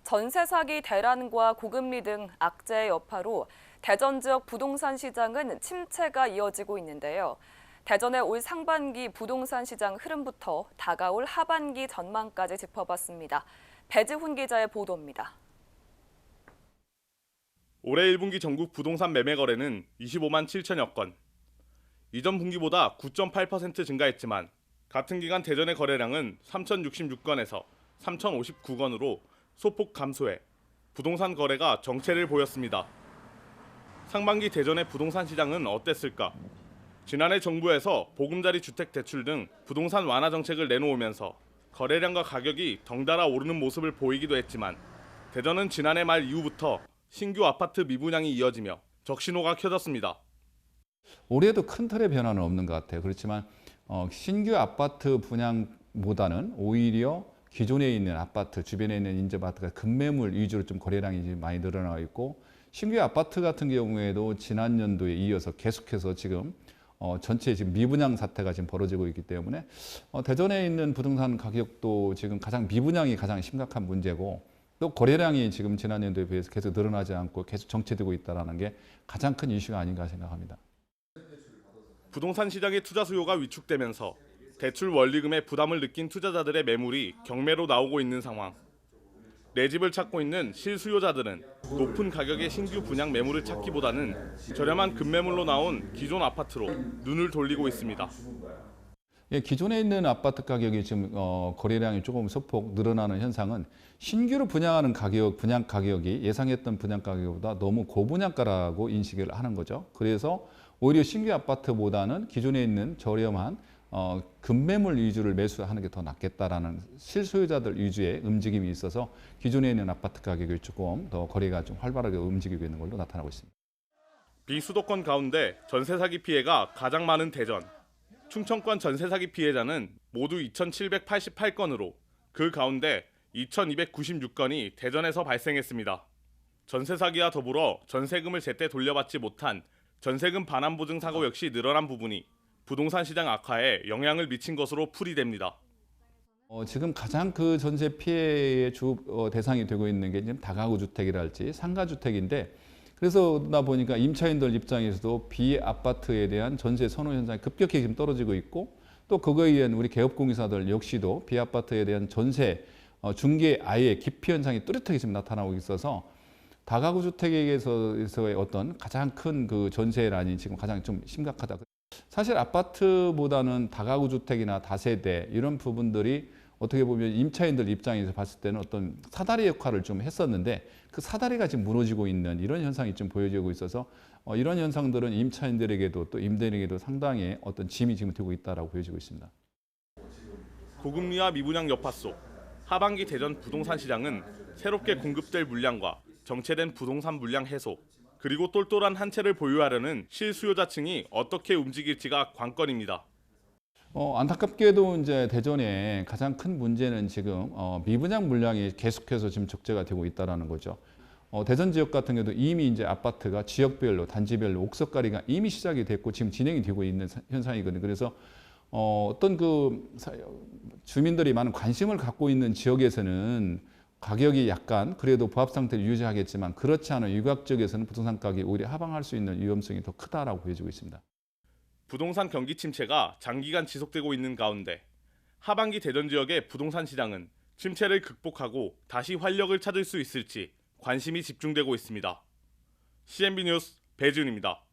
전세 사기 대란과 고금리 등 악재의 여파로 대전 지역 부동산 시장은 침체가 이어지고 있는데요. 대전의 올 상반기 부동산 시장 흐름부터 다가올 하반기 전망까지 짚어봤습니다. 배지훈 기자의 보도입니다. 올해 1분기 전국 부동산 매매 거래는 25만 7천여 건. 이전 분기보다 9.8% 증가했지만 같은 기간 대전의 거래량은 3,066건에서 3,059건으로 소폭 감소해 부동산 거래가 정체를 보였습니다. 상반기 대전의 부동산 시장은 어땠을까? 지난해 정부에서 보금자리 주택 대출 등 부동산 완화 정책을 내놓으면서 거래량과 가격이 덩달아 오르는 모습을 보이기도 했지만 대전은 지난해 말 이후부터 신규 아파트 미분양이 이어지며 적신호가 켜졌습니다. 올해도 큰 틀의 변화는 없는 것 같아요. 그렇지만 신규 아파트 분양보다는 오히려 기존에 있는 아파트, 주변에 있는 인접 아파트가 급매물 위주로 좀 거래량이 많이 늘어나고 있고, 신규 아파트 같은 경우에도 지난 연도에 이어서 계속해서 지금 전체 지금 미분양 사태가 지금 벌어지고 있기 때문에 대전에 있는 부동산 가격도 지금 미분양이 가장 심각한 문제고, 또 거래량이 지금 지난 연도에 비해서 계속 늘어나지 않고 계속 정체되고 있다는 게 가장 큰 이슈가 아닌가 생각합니다. 부동산 시장의 투자 수요가 위축되면서 대출 원리금의 부담을 느낀 투자자들의 매물이 경매로 나오고 있는 상황. 내 집을 찾고 있는 실수요자들은 높은 가격의 신규 분양 매물을 찾기보다는 저렴한 급매물로 나온 기존 아파트로 눈을 돌리고 있습니다. 예, 기존에 있는 아파트 가격이 지금 거래량이 조금 소폭 늘어나는 현상은 신규로 분양하는 분양 가격이 예상했던 분양 가격보다 너무 고분양가라고 인식을 하는 거죠. 그래서 오히려 신규 아파트보다는 기존에 있는 저렴한 급매물 위주를 매수하는 게 더 낫겠다라는 실소유자들 위주의 움직임이 있어서 기존에 있는 아파트 가격이 조금 더 거래가 좀 활발하게 움직이고 있는 걸로 나타나고 있습니다. 비수도권 가운데 전세 사기 피해가 가장 많은 대전. 충청권 전세 사기 피해자는 모두 2,788건으로 그 가운데 2,296건이 대전에서 발생했습니다. 전세 사기와 더불어 전세금을 제때 돌려받지 못한 전세금 반환 보증 사고 역시 늘어난 부분이 부동산 시장 악화에 영향을 미친 것으로 풀이됩니다. 지금 가장 그 전세 피해의 주 대상이 되고 있는 게 지금 다가구 주택이랄지 상가 주택인데, 그래서다 보니까 임차인들 입장에서도 비아파트에 대한 전세 선호 현상이 급격히 지금 떨어지고 있고, 또 그거에 의한 우리 개업공사들 역시도 비아파트에 대한 전세 중개 아예 기피 현상이 뚜렷하게 지금 나타나고 있어서 다가구 주택에서의 어떤 가장 큰 그 전세난이 지금 가장 좀 심각하다. 사실 아파트보다는 다가구 주택이나 다세대 이런 부분들이 어떻게 보면 임차인들 입장에서 봤을 때는 어떤 사다리 역할을 좀 했었는데, 그 사다리가 지금 무너지고 있는 이런 현상이 좀 보여지고 있어서 이런 현상들은 임차인들에게도 또 임대인에게도 상당히 어떤 짐이 지금 되고 있다라고 보여지고 있습니다. 고금리와 미분양 여파 속 하반기 대전 부동산 시장은 새롭게 공급될 물량과 정체된 부동산 물량 해소, 그리고 똘똘한 한 채를 보유하려는 실수요자층이 어떻게 움직일지가 관건입니다. 안타깝게도 이제 대전의 가장 큰 문제는 지금 미분양 물량이 계속해서 지금 적재가 되고 있다라는 거죠. 대전 지역 같은 경우도 이미 이제 아파트가 지역별로 단지별로 옥석가리가 이미 시작이 됐고 지금 진행이 되고 있는 현상이거든요. 그래서 어떤 그 주민들이 많은 관심을 갖고 있는 지역에서는 가격이 약간 그래도 부합 상태를 유지하겠지만, 그렇지 않은 유곽 지역에서는 부동산 가격이 오히려 하방할 수 있는 위험성이 더 크다라고 보여지고 있습니다. 부동산 경기 침체가 장기간 지속되고 있는 가운데 하반기 대전 지역의 부동산 시장은 침체를 극복하고 다시 활력을 찾을 수 있을지 관심이 집중되고 있습니다. CNB 뉴스 배지훈입니다.